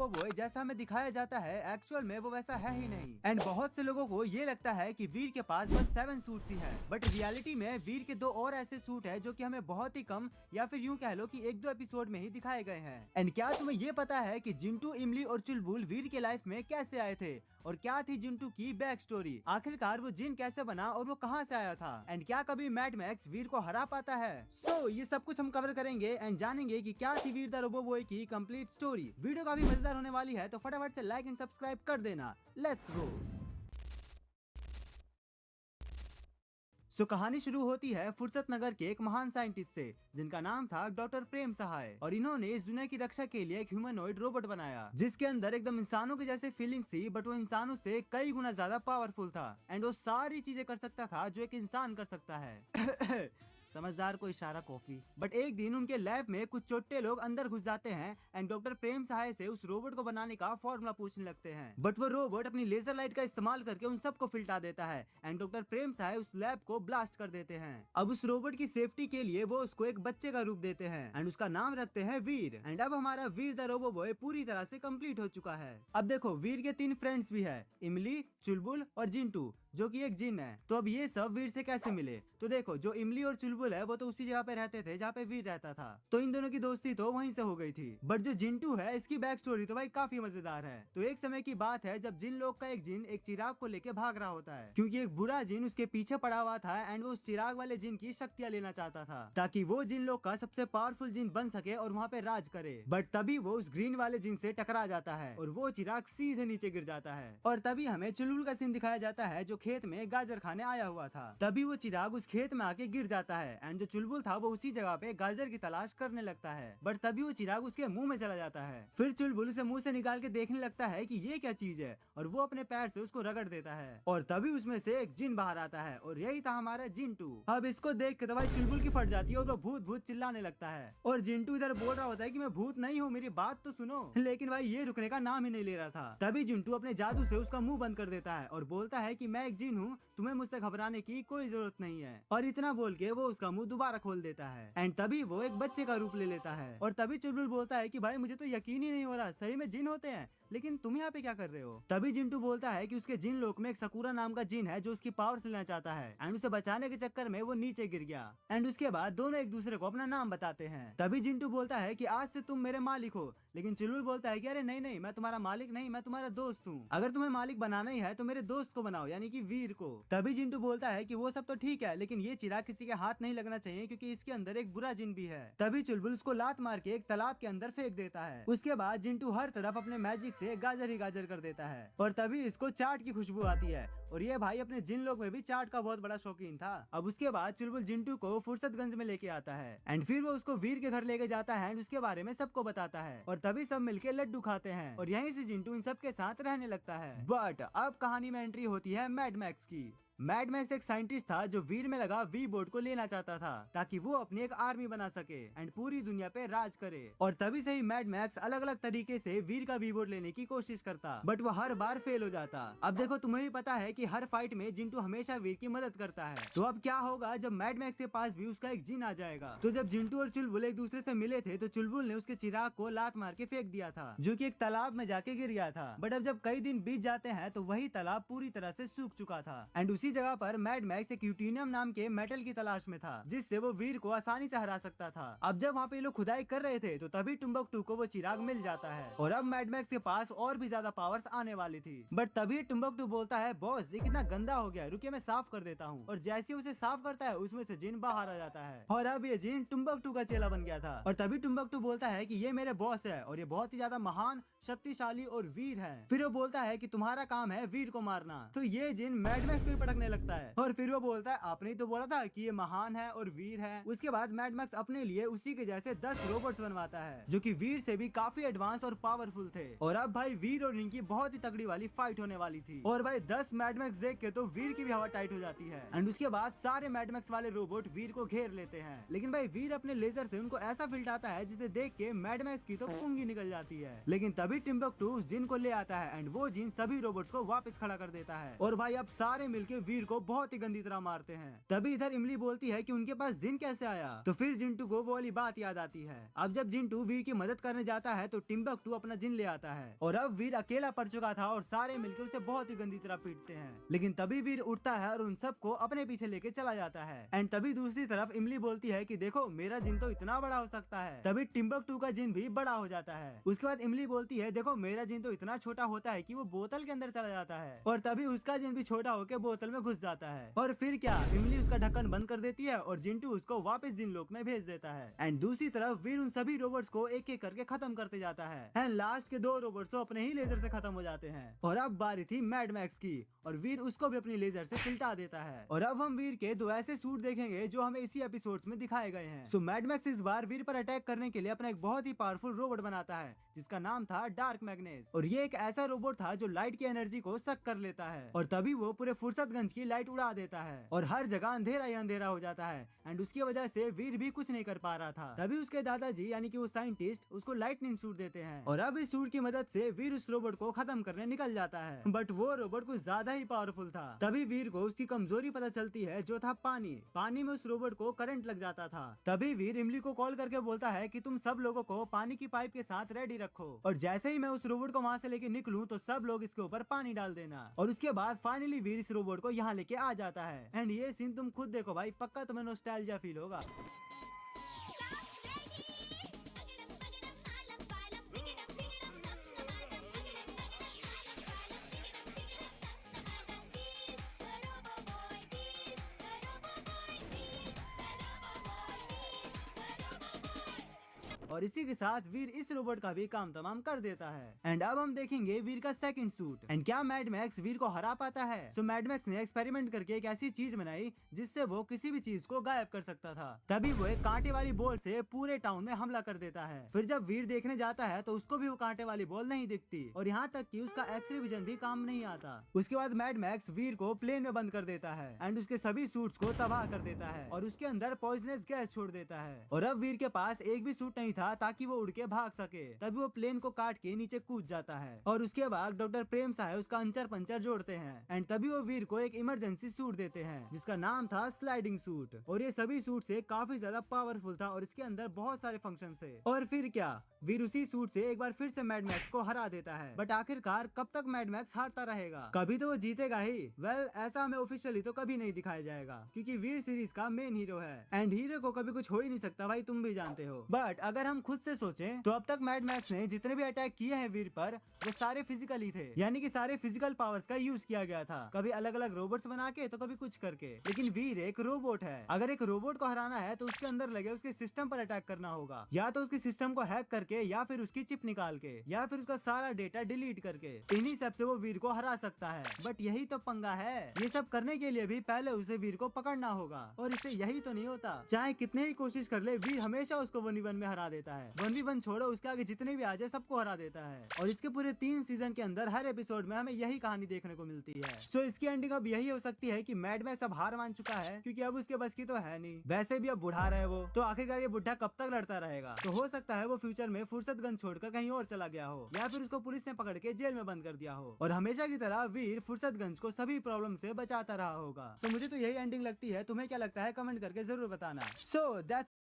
रोबोबॉय जैसा हमें दिखाया जाता है, एक्चुअल में वो वैसा है ही नहीं। एंड बहुत से लोगों को ये लगता है कि वीर के पास बस 7 सूट्स ही है, बट रियलिटी में वीर के 2 और ऐसे सूट है जो कि हमें बहुत ही कम या फिर यूं कह लो कि 1-2 एपिसोड में ही दिखाए गए हैं। एंड क्या तुम्हें ये पता है कि जिंटू, इमली और चुलबुल वीर के लाइफ में कैसे आए थे और क्या थी जिंटू की बैक स्टोरी, आखिरकार वो जिन कैसे बना और वो कहाँ से आया था, एंड क्या कभी मैड मैक्स वीर को हरा पाता है। सो ये सब कुछ हम कवर करेंगे एंड जानेंगे कि क्या थी वीर द रोबोबॉय की कंप्लीट स्टोरी। वीडियो काफी मजेदार होने वाली है, तो फटाफट से लाइक एंड सब्सक्राइब कर देना। Let's go. कहानी शुरू होती है फुर्सत नगर के एक महान साइंटिस्ट से जिनका नाम था डॉक्टर प्रेम सहाय, और इन्होंने इस दुनिया की रक्षा के लिए एक ह्यूमनॉइड रोबोट बनाया जिसके अंदर एकदम इंसानों के जैसे फीलिंग्स थी, बट वो इंसानों से कई गुना ज्यादा पावरफुल था एंड वो सारी चीजें कर सकता था जो एक इंसान कर सकता है। समझदार को इशारा कॉफी। बट एक दिन उनके लैब में कुछ चोट्टे लोग अंदर घुस जाते हैं एंड डॉक्टर प्रेम सहाय से उस रोबोट को बनाने का फॉर्मूला पूछने लगते हैं, बट वो रोबोट अपनी लेजर लाइट का इस्तेमाल करके उन सबको फिल्टा देता है एंड डॉक्टर प्रेम सहाय उस लैब को ब्लास्ट कर देते हैं। अब उस रोबोट की सेफ्टी के लिए वो उसको एक बच्चे का रूप देते हैं एंड उसका नाम रखते हैं वीर। एंड अब हमारा वीर द रोबोबॉय पूरी तरह से कंप्लीट हो चुका है। अब देखो वीर के 3 फ्रेंड्स भी है, इमली, चुलबुल और जिंटू, जो कि एक जिन है। तो अब ये सब वीर से कैसे मिले? तो देखो, जो इमली और चुलबुल है वो तो उसी जगह पे रहते थे जहाँ पे वीर रहता था, तो इन दोनों की दोस्ती तो वहीं से हो गई थी। बट जो जिंटू है, इसकी बैक स्टोरी तो भाई काफी मजेदार है। तो एक समय की बात है जब जिन लोग का एक जिन एक चिराग को लेके भाग रहा होता है, क्योंकि एक बुरा जिन उसके पीछे पड़ा हुआ था एंड वो उस चिराग वाले जिन की शक्तियां लेना चाहता था ताकि वो जिन लोग का सबसे पावरफुल जिन बन सके और वहाँ पे राज करे। बट तभी वो उस ग्रीन वाले जिन से टकरा जाता है और वो चिराग सीधे नीचे गिर जाता है। और तभी हमें चुलबुल का सीन दिखाया जाता है जो खेत में गाजर खाने आया हुआ था। तभी वो चिराग उस खेत में आके गिर जाता है एंड जो चुलबुल था वो उसी जगह पे गाजर की तलाश करने लगता है, बट तभी वो चिराग उसके मुंह में चला जाता है। फिर चुलबुल उसे मुंह से निकाल के देखने लगता है कि ये क्या चीज है और वो अपने पैर से उसको रगड़ देता है और तभी उसमें से एक जिन बाहर आता है और यही था हमारा जिंटू। अब इसको देख के तो भाई चुलबुल की फट जाती है और वो भूत भूत चिल्लाने लगता है और जिंटू इधर बोल रहा होता है कि मैं भूत नहीं हूँ, मेरी बात तो सुनो, लेकिन भाई ये रुकने का नाम ही नहीं ले रहा था। तभी जिंटू अपने जादू से उसका मुंह बंद कर देता है और बोलता है कि मैं एक जिन हूँ, तुम्हें मुझसे घबराने की कोई जरूरत नहीं है। और इतना बोल के वो उसका मुंह दोबारा खोल देता है एंड तभी वो एक बच्चे का रूप ले लेता है। और तभी चुलबुल बोलता है कि भाई मुझे तो यकीन ही नहीं हो रहा, सही में जिन होते हैं, लेकिन तुम यहाँ पे क्या कर रहे हो? तभी जिंटू बोलता है कि उसके जिन लोक में एक सकूरा नाम का जिन है जो उसकी पावर्स लेना चाहता है एंड उसे बचाने के चक्कर में वो नीचे गिर गया। एंड उसके बाद दोनों एक दूसरे को अपना नाम बताते हैं। तभी जिंटू बोलता है कि आज से तुम मेरे मालिक हो, लेकिन चुलबुल बोलता है कि अरे नहीं नहीं, मैं तुम्हारा मालिक नहीं, मैं तुम्हारा दोस्त हूँ। अगर तुम्हें मालिक बनाना ही है तो मेरे दोस्त को बनाओ, यानी कि वीर को। तभी जिंटू बोलता है कि वो सब तो ठीक है, लेकिन ये चिराग किसी के हाथ नहीं लगना चाहिए क्योंकि इसके अंदर एक बुरा जिन भी है। तभी चुलबुल उसको लात मार के एक तालाब के अंदर फेंक देता है। उसके बाद जिंटू हर तरफ अपने मैजिक से गाजर ही गाजर कर देता है और तभी इसको चाट की खुशबू आती है और ये भाई अपने जिन लोग में भी चाट का बहुत बड़ा शौकीन था। अब उसके बाद चुलबुल जिंटू को फुर्सतगंज में लेके आता है एंड फिर वो उसको वीर के घर लेके जाता है एंड उसके बारे में सबको बताता है और तभी सब मिलके लड्डू खाते हैं और यहीं से जिंटू इन सब के साथ रहने लगता है। बट अब कहानी में एंट्री होती है मैड मैक्स की। मैड मैक्स एक साइंटिस्ट था जो वीर में लगा वी बोर्ड को लेना चाहता था ताकि वो अपनी एक आर्मी बना सके एंड पूरी दुनिया पे राज करे। और तभी से ही मैड मैक्स अलग अलग तरीके से वीर का वी बोर्ड लेने की कोशिश करता, बट वो हर बार फेल हो जाता। अब देखो, तुम्हें भी पता है कि हर फाइट में जिंटू हमेशा वीर की मदद करता है, तो अब क्या होगा जब मैड मैक्स के पास भी उसका एक जिन आ जाएगा। तो जब जिंटू और चुलबुल एक दूसरे से मिले थे तो चुलबुल ने उसके चिराग को लात मार के फेंक दिया था जो कि एक तालाब में जाके गिर गया था। बट अब जब कई दिन बीत जाते हैं तो वही तालाब पूरी तरह से सूख चुका था एंड उसी जगह पर मैड मैक्स एक यूटेनियम नाम के मेटल की तलाश में था जिससे वो वीर को आसानी से हरा सकता था। अब जब वहाँ पे लोग खुदाई कर रहे थे तो तभी टुम्बकटू को वो चिराग मिल जाता है और अब मैड मैक्स के पास और भी ज्यादा पावर्स आने वाली थी। बट तभी टुम्बकटू बोलता है, बॉस ये कितना गंदा हो गया, रुकिए मैं साफ कर देता हूँ। और जैसे उसे साफ करता है उसमें से जिन बाहर आ जाता है और अब ये जिन टुम्बकटू का चेला बन गया था। और तभी टुम्बकटू बोलता है कि ये मेरे बॉस है और ये बहुत ही ज्यादा महान, शक्तिशाली और वीर है। फिर वो बोलता है कि तुम्हारा काम है वीर को मारना। तो ये जिन मैड मैक्स को पटकने लगता है और फिर वो बोलता है, आपने तो बोला था कि ये महान है और वीर है। उसके बाद मैड मैक्स अपने लिए उसी के जैसे 10 रोबोट्स बनवाता है जो कि वीर से भी काफी एडवांस और पावरफुल थे। और अब भाई वीर और इनकी बहुत ही तगड़ी वाली फाइट होने वाली थी और भाई 10 मैड मैक्स देख के तो वीर की भी हवा टाइट हो जाती है एंड उसके बाद सारे मैड मैक्स वाले रोबोट वीर को घेर लेते हैं। लेकिन भाई वीर अपने लेजर से उनको ऐसा फिल्टाता है जिसे देख के मैड मैक्स की तो पुंगी निकल जाती है। लेकिन तभी टिम्बकटू उस जिन को ले आता है एंड वो जिन सभी रोबोट्स को वापस खड़ा कर देता है और भाई अब सारे मिलके वीर को बहुत ही गंदी तरह मारते हैं। तभी इधर इमली बोलती है कि उनके पास जिन कैसे आया, तो फिर जिंटू को वो वाली बात याद आती है। अब जब जिंटू वीर की मदद करने जाता है तो टिम्बकटू अपना जिन ले आता है और अब वीर अकेला पड़ चुका था और सारे मिलकर उसे बहुत ही गंदी तरह पीटते हैं। लेकिन तभी वीर उठता है और उन सबको अपने पीछे लेके चला जाता है। एंड तभी दूसरी तरफ इमली बोलती है कि देखो मेरा जिन तो इतना बड़ा हो सकता है। तभी टिम्बकटू का जिन भी बड़ा हो जाता है। उसके बाद इमली बोलती है देखो मेरा जिन तो इतना छोटा होता है कि वो बोतल के अंदर चला जाता है, और तभी उसका जिन भी छोटा होकर बोतल में घुस जाता है। और फिर क्या, इमली उसका ढक्कन बंद कर देती है और जिंटू उसको वापस जिन लोक में भेज देता है। एंड दूसरी तरफ वीर उन सभी रोबोट्स को एक एक करके खत्म करते जाता है। एंड लास्ट के 2 रोबोट्स तो अपने ही लेजर से खत्म हो जाते हैं। और अब बारी थी मैड मैक्स की, और वीर उसको भी अपनी लेजर से चिल्टा देता है। और अब हम वीर के 2 ऐसे सूट देखेंगे जो हमें इसी एपिसोड्स में दिखाए गए हैं। सो मैड मैक्स इस बार वीर पर अटैक करने के लिए अपना एक बहुत ही पावरफुल रोबोट बनाता है जिसका नाम था डार्क मैग्नेस। और ये एक ऐसा रोबोट था जो लाइट की एनर्जी को सक कर लेता है, और तभी वो पूरे फुर्सतगंज की लाइट उड़ा देता है और हर जगह अंधेरा ही अंधेरा हो जाता है। एंड उसकी वजह से वीर भी कुछ नहीं कर पा रहा था। तभी उसके दादाजी यानी कि वो साइंटिस्ट उसको लाइटनिंग सूट देते हैं, और अब इस सूट की मदद से वीर उस रोबोट को खत्म करने निकल जाता है। बट वो रोबोट कुछ ज्यादा ही पावरफुल था। तभी वीर को उसकी कमजोरी पता चलती है जो था पानी। पानी में उस रोबोट को करंट लग जाता था। तभी वीर इमली को कॉल करके बोलता है कि तुम सब लोगों को पानी की पाइप के साथ रेडी रखो, और जैसे ही मैं उस रोबोट को वहाँ से लेके निकलूं तो सब लोग इसके ऊपर पानी डाल देना। और उसके बाद फाइनली वीर इस रोबोट को यहाँ लेके आ जाता है। एंड ये सीन तुम खुद देखो भाई, पक्का तुम्हें नॉस्टैल्जिया फील होगा। और इसी के साथ वीर इस रोबोट का भी काम तमाम कर देता है। एंड अब हम देखेंगे वीर का सेकंड सूट। एंड क्या मैड मैक्स वीर को हरा पाता है? सो मैड मैक्स ने एक्सपेरिमेंट करके एक ऐसी चीज बनाई जिससे वो किसी भी चीज को गायब कर सकता था। तभी वो एक कांटे वाली बॉल से पूरे टाउन में हमला कर देता है। फिर जब वीर देखने जाता है तो उसको भी वो कांटे वाली बॉल नहीं दिखती, और यहाँ तक कि उसका एक्सरे विजन भी काम नहीं आता। उसके बाद मैड मैक्स वीर को प्लेन में बंद कर देता है एंड उसके सभी सूट्स को तबाह कर देता है और उसके अंदर पॉइजनस गैस छोड़ देता है। और अब वीर के पास एक भी सूट नहीं था ताकि वो उड़ के भाग सके। तभी वो प्लेन को काट के नीचे कूद जाता है, और उसके बाद डॉक्टर प्रेम साहब उसका अंचर पंचर जोड़ते हैं। एंड तभी वो वीर को एक इमरजेंसी सूट देते हैं जिसका नाम था स्लाइडिंग सूट। और ये सभी सूट से काफी ज्यादा पावरफुल था और इसके अंदर बहुत सारे फंक्शन थे। और फिर क्या, वीर उसी सूट से एक बार फिर से मैड मैक्स को हरा देता है। बट आखिरकार कब तक मैड मैक्स हारता रहेगा? कभी तो वो जीतेगा ही। वेल, ऐसा हमें ऑफिशियली तो कभी नहीं दिखाया जाएगा क्योंकि वीर सीरीज का मेन हीरो है एंड हीरो को कभी कुछ हो ही नहीं सकता भाई, तुम भी जानते हो। बट अगर हम खुद से सोचें तो अब तक मैड मैक्स ने जितने भी अटैक किए हैं वीर पर, वो सारे फिजिकली थे, यानी कि सारे फिजिकल पावर्स का यूज किया गया था। कभी अलग अलग रोबोट्स बना के तो कभी कुछ करके। लेकिन वीर एक रोबोट है। अगर एक रोबोट को हराना है तो उसके अंदर लगे उसके सिस्टम पर अटैक करना होगा, या तो उसके सिस्टम को हैक करके, या फिर उसकी चिप निकाल के, या फिर उसका सारा डेटा डिलीट करके। इन्हीं सब से वो वीर को हरा सकता है। बट यही तो पंगा है, ये सब करने के लिए भी पहले उसे वीर को पकड़ना होगा, और इससे यही तो नहीं होता। चाहे कितने ही कोशिश कर ले, वीर हमेशा उसको 1v1 में हरा देता है। 1v1 छोड़ो, उसके आगे जितने भी आ जाए सबको हरा देता है। और इसके पूरे 3 सीजन के अंदर हर एपिसोड में हमें यही कहानी देखने को मिलती है। सो इसकी एंडिंग अब यही हो सकती है कि मैड मैक्स अब हार मान चुका है क्योंकि अब उसके बस की तो है नहीं। वैसे भी अब बुढ़ा रहे वो, तो आखिरकार ये बुढ़ा कब तक लड़ता रहेगा? तो हो सकता है वो फ्यूचर में फुर्सतगंज छोड़कर कहीं और चला गया हो, या फिर उसको पुलिस ने पकड़ के जेल में बंद कर दिया हो, और हमेशा की तरह वीर फुर्सतगंज को सभी प्रॉब्लम से बचाता रहा होगा। सो मुझे तो यही एंडिंग लगती है। तुम्हें क्या लगता है? कमेंट करके जरूर बताना। So that's